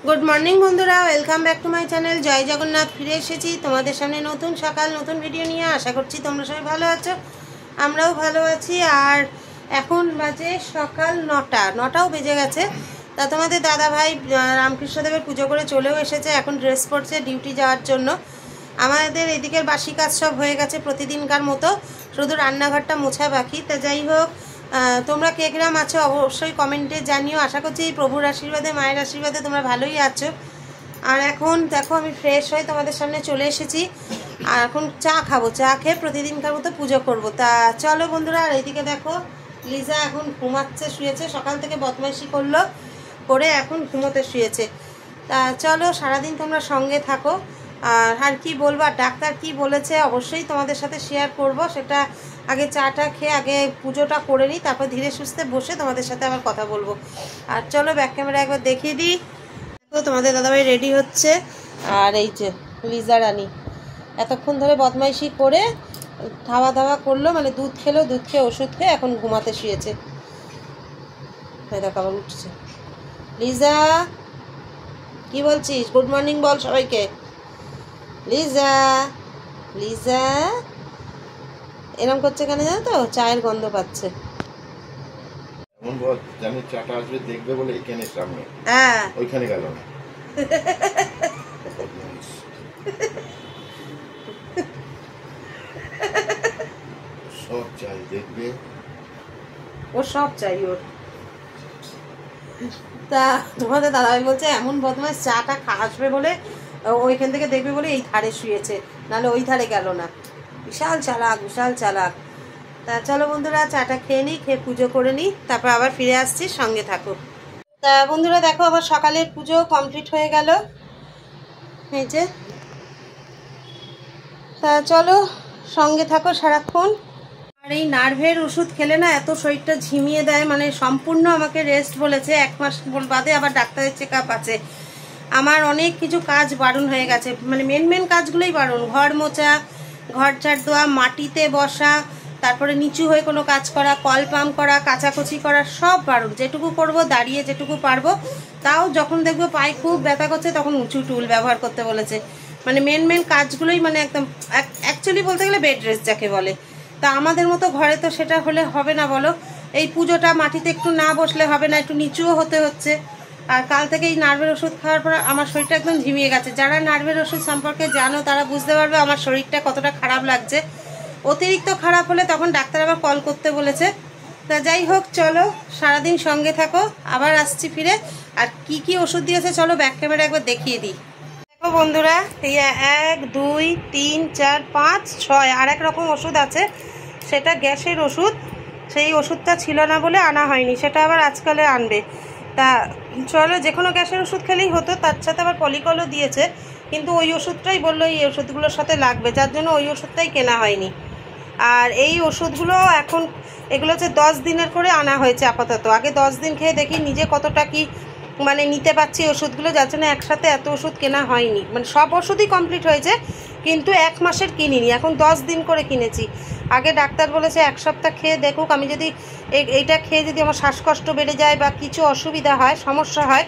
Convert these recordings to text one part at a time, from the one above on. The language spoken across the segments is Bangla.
गुड मर्निंग बंधुरा welcome back to my channel जय जगन्नाथ फिरे एसेছি তোমাদের সামনে নতুন সকাল নতুন ভিডিও নিয়ে আশা করছি তোমরা সবাই ভালো আছো আমরাও ভালো আছি। আর এখন বাজে সকাল 9টাও বেজে গেছে। তা তোমাদের দাদা ভাই রামকৃষ্ণদেবের পুজো করে চলেও এসেছে, এখন ড্রেস পরছে ডিউটি যাওয়ার জন্য। আমাদের এদিকের বাসি কাজ সব হয়ে গেছে প্রতিদিনকার মতো, শুধু রান্নাঘরটা মোছা বাকি। তা যাই হোক, তোমরা কে কিরম আছো অবশ্যই কমেন্টে জানিও। আশা করছি প্রভুর আশীর্বাদে মায়ের আশীর্বাদে তোমরা ভালোই আছো। আর এখন দেখো আমি ফ্রেশ হয়ে তোমাদের সামনে চলে এসেছি, আর এখন চা খাবো, চা খেয়ে প্রতিদিনকার মতো পুজো করব। তা চলো বন্ধুরা। আর এইদিকে দেখো লিজা এখন ঘুমাচ্ছে, শুয়েছে, সকাল থেকে বদমাইশি করলো, করে এখন ঘুমোতে শুয়েছে। তা চলো সারাদিন তোমরা সঙ্গে থাকো। আর কি বলবো, আর ডাক্তার কি বলেছে অবশ্যই তোমাদের সাথে শেয়ার করব। সেটা আগে চাটা খেয়ে আগে পুজোটা করে নিই, তারপর ধীরে সুস্থে বসে তোমাদের সাথে আবার কথা বলবো। আর চলো ব্যাক ক্যামেরা একবার দেখিয়ে দিই। তোমাদের দাদাভাই রেডি হচ্ছে, আর এই যে লিজা রানী এতক্ষণ ধরে বদমাইশি করে খাওয়া দাওয়া করলো, মানে দুধ খেলো, দুধ খেয়ে ওষুধ খেয়ে এখন ঘুমাতে শুয়েছে। দেখো আবার উঠছে। লিজা কি বলছিস? গুড মর্নিং বল সবাইকে। লিজা লিজা এরকম করছে কেন জানো তো? চায়ের গন্ধ পাচ্ছে। এমন বল জানি চাটা আসবে দেখবে বলে এখানে সামনে, হ্যাঁ ওইখানে গেল না। সব চাই দেখবে, ও সব চাই ওর। তা তোমাদের দাদাভাই বলছে এমন বদমাস চাটা আসবে বলে ওইখান থেকে দেখবে বলে এই ধারে শুয়েছে, নাহলে ওই ধারে গেল না। বিশাল চালাক, বিশাল চালাক। তা চলো বন্ধুরা চাটা খেয়ে নিই, খেয়ে পুজো করে নিই, তারপর আবার ফিরে আসছি, সঙ্গে থাকো। তা বন্ধুরা দেখো আবার সকালের পুজো কমপ্লিট হয়ে গেল, এই যে। তা চলো সঙ্গে থাকো সারাক্ষণ। আর এই নার্ভের ওষুধ খেলে না এত শরীরটা ঝিমিয়ে দেয়, মানে সম্পূর্ণ আমাকে রেস্ট বলেছে। 1 মাস বাদে আবার ডাক্তারের চেক আপ আছে। আমার অনেক কিছু কাজ বারণ হয়ে গেছে, মানে মেন কাজগুলোই বারণ। ঘর মোছা, ঘর ঝাড় দেওয়া, মাটিতে বসা, তারপরে নিচু হয়ে কোনো কাজ করা, কল পাম্প করা, কাচাকুচি করা, সব বারণ। যেটুকু করব দাঁড়িয়ে যেটুকু পারবো। তাও যখন দেখবো পায়ে খুব ব্যথা করছে তখন উঁচু টুল ব্যবহার করতে বলেছে। মানে মেন কাজগুলোই, মানে একদম অ্যাকচুয়ালি বলতে গেলে বেড রেস্ট যাকে বলে। তা আমাদের মতো ঘরে তো সেটা হলে হবে না বলো। এই পুজোটা মাটিতে একটু না বসলে হবে না, একটু নিচুও হতে হচ্ছে। আর কাল থেকে এই নার্ভের ওষুধ খাওয়ার পর আমার শরীরটা একদম ঝিমিয়ে গেছে। যারা নার্ভের ওষুধ সম্পর্কে জানো তারা বুঝতে পারবে আমার শরীরটা কতটা খারাপ লাগছে। অতিরিক্ত খারাপ হলে তখন ডাক্তার আবার কল করতে বলেছে। তা যাই হোক চলো সারাদিন সঙ্গে থাকো, আবার আসছি ফিরে। আর কি ওষুধ দিয়েছে চলো ব্যাক ক্যামেরা একবার দেখিয়ে দিই। দেখো বন্ধুরা, এই 1 2 3 4 5 6 আর এক রকম ওষুধ আছে, সেটা গ্যাসের ওষুধ। সেই ওষুধটা ছিল না বলে আনা হয়নি, সেটা আবার আজকালে আনবে। তা চলো, যে কোনো গ্যাসের ওষুধ খেলেই হতো, তার সাথে আবার পলিকলও দিয়েছে, কিন্তু ওই ওষুধটাই বললো এই ওষুধগুলোর সাথে লাগবে, যার জন্য ওই ওষুধটাই কেনা হয়নি। আর এই ওষুধগুলো এখন এগুলো হচ্ছে 10 দিনের করে আনা হয়েছে আপাতত। আগে 10 দিন খেয়ে দেখি নিজে কতটা কি মানে নিতে পারছি ওষুধগুলো, যার জন্য একসাথে এত ওষুধ কেনা হয়নি। মানে সব ওষুধই কমপ্লিট হয়েছে, কিন্তু 1 মাসের কিনিনি, এখন 10 দিন করে কিনেছি। আগে ডাক্তার বলেছে 1 সপ্তাহ খেয়ে দেখুক, আমি যদি এইটা খেয়ে যদি আমার শ্বাসকষ্ট বেড়ে যায় বা কিছু অসুবিধা হয়, সমস্যা হয়,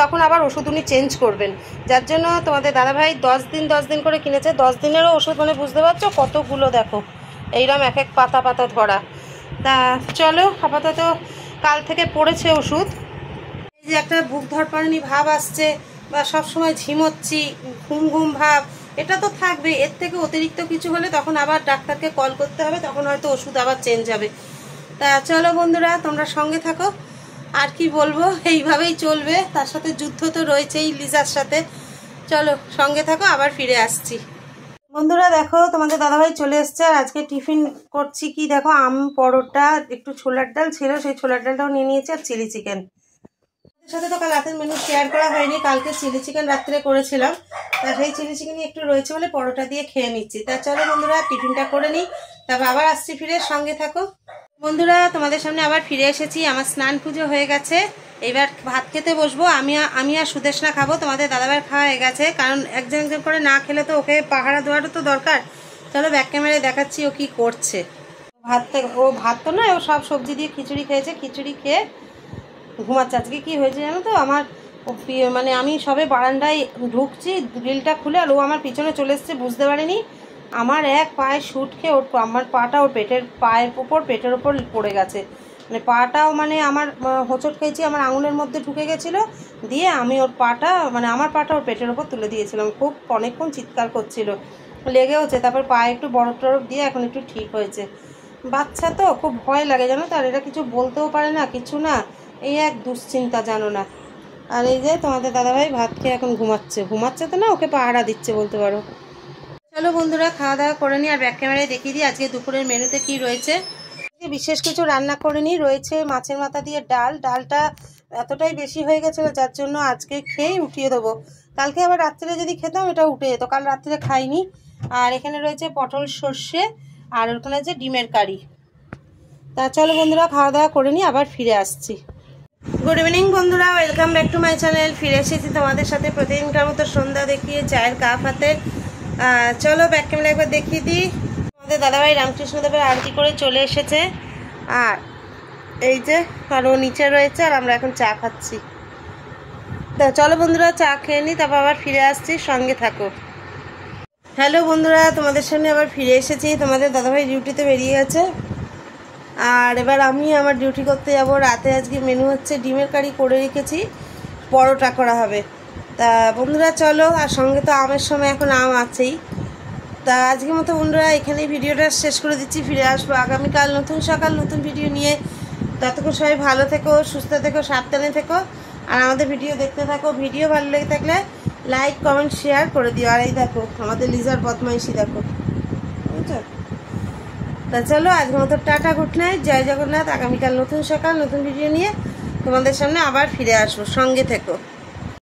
তখন আবার ওষুধ উনি চেঞ্জ করবেন। যার জন্য তোমাদের দাদাভাই 10 দিন করে কিনেছে। 10 দিনেরও ওষুধ, মানে বুঝতে পারছো কতগুলো, দেখো এইরকম এক পাতা ধরা। তা চলো আপাতত কাল থেকে পড়েছে ওষুধ। এই যে একটা বুক ধরপাড়ানি ভাব আসছে, বা সবসময় ঝিমোচ্ছি, ঘুম ভাব, এটা তো থাকবে। এর থেকে অতিরিক্ত কিছু হলে তখন আবার ডাক্তারকে কল করতে হবে, তখন হয়তো ওষুধ আবার চেঞ্জ হবে। তা চলো বন্ধুরা তোমরা সঙ্গে থাকো। আর কি বলবো, এইভাবেই চলবে। তার সাথে যুদ্ধ তো রয়েছেই লিজার সাথে। চলো সঙ্গে থাকো, আবার ফিরে আসছি। বন্ধুরা দেখো তোমাদের দাদাভাই চলে এসছে, আর আজকে টিফিন করছি কি দেখো, আম পরোটা, একটু ছোলার ডাল ছিল, সেই ছোলার ডালটাও নিয়ে নিয়েছি, আর চিলি চিকেন। এর সাথে তো কাল রাতের মেনু শেয়ার করা হয়নি, কালকে চিলি চিকেন রাত্রে করেছিলাম। তা সেই চিলি চিকেনই একটু রয়েছে বলে পরোটা দিয়ে খেয়ে নিচ্ছি। তা চলো বন্ধুরা টিফিনটা করে নিই, তারপর আবার আসছি ফিরে, সঙ্গে থাকো। বন্ধুরা তোমাদের সামনে আবার ফিরে এসেছি, আমার স্নান পুজো হয়ে গেছে। এবার ভাত খেতে বসবো। আমি আর সুদেশনা খাবো, তোমাদের দাদাভাইয়ের খাওয়া হয়ে গেছে, কারণ একজন করে না খেলে তো ওকে পাহারা দেওয়ারও তো দরকার। চলো ব্যাক ক্যামেরায় দেখাচ্ছি ও কি করছে। ভাত তো নয়, ও সব সবজি দিয়ে খিচুড়ি খেয়েছে, খিচুড়ি খেয়ে ঘুমাচ্ছে। আজকে কি হয়েছে জানো তো, আমার মানে আমি সবে বারান্দায় ঢুকছি, গ্রিলটা খুলে, আর ও আমার পিছনে চলে এসছে, বুঝতে পারিনি। আমার এক পায়ে শুট খেয়ে ওর আমার পাটা ওর পায়ের ওপর পেটের ওপর পড়ে গেছে। মানে পাটাও মানে আমার হোঁচট খেয়েছি, আমার আঙুলের মধ্যে ঢুকে গেছিলো, দিয়ে আমি ওর পাটা মানে আমার পাটা ওর পেটের ওপর তুলে দিয়েছিলাম। খুব অনেকক্ষণ চিৎকার করছিল, লেগেওছে। তারপর পায়ে একটু বরফ টরফ দিয়ে এখন একটু ঠিক হয়েছে। বাচ্চা তো খুব ভয় লাগে জানো তো, আর এরা কিছু বলতেও পারে না, কিছু না, এই এক দুশ্চিন্তা জানো না। আর এই যে তোমাদের দাদাভাই ভাত খেয়ে এখন ঘুমাচ্ছে তো না, ওকে পাহারা দিচ্ছে বলতে পারো। চলো বন্ধুরা, খাওয়া দাওয়া করে নিই, আর ব্যাক ক্যামেরায় দেখিয়ে দিই আজকে দুপুরের মেনুতে কি রয়েছে। বিশেষ কিছু রান্না করে নিই, রয়েছে মাছের মাথা দিয়ে ডাল। ডালটা এতটাই বেশি হয়ে গেছিলো, যার জন্য আজকে খেয়েই উঠিয়ে দেবো। কালকে আবার রাত্রে যদি খেতাম এটা উঠে যেত, কাল রাত্রে খাইনি। আর এখানে রয়েছে পটল সর্ষে, আর ওখানে যে ডিমের কারি। তা চলো বন্ধুরা, খাওয়া দাওয়া করে নিই, আবার ফিরে আসছি। গুড ইভিনিং বন্ধুরা, welcome back to my channel. ফিরে এসেছি তোমাদের সাথে প্রতিদিনকার মতো সন্ধ্যা দেখিয়ে, চায়ের কাপ হাতে। চলো ব্যাক ক্যামেরা একবার দেখিয়ে দিই। আমাদের দাদাভাই রামকৃষ্ণদেবের আরতি করে চলে এসেছে, আর এই যে আরও নিচে রয়েছে, আর আমরা এখন চা খাচ্ছি। তা চলো বন্ধুরা, চা খেয়ে নিই, তারপর আবার ফিরে আসছি, সঙ্গে থাকো। হ্যালো বন্ধুরা, তোমাদের সামনে আবার ফিরে এসেছি। তোমাদের দাদাভাই ডিউটিতে বেরিয়ে গেছে, আর এবার আমি আমার ডিউটি করতে যাব। রাতে আজকে মেনু হচ্ছে ডিমের কারি করে রেখেছি, পরোটা করা হবে। তা বন্ধুরা চলো, আর সঙ্গে তো আমের সময় এখন আম আছেই। তা আজকের মতো বন্ধুরা এখানেই ভিডিওটা শেষ করে দিচ্ছি। ফিরে আসবো আগামীকাল নতুন সকাল নতুন ভিডিও নিয়ে। ততক্ষণ সবাই ভালো থেকো, সুস্থ থেকো, সাবধানে থেকো, আর আমাদের ভিডিও দেখতে থাকো। ভিডিও ভালো লেগে থাকলে লাইক কমেন্ট শেয়ার করে দিও। আর এই দেখো আমাদের লিজার বদমাইশি দেখো, বুঝছো? তা চলো আজকের মতো টাটা, গুড নাইট, জয় জগন্নাথ। আগামীকাল নতুন সকাল নতুন ভিডিও নিয়ে তোমাদের সামনে আবার ফিরে আসবো, সঙ্গে থেকো।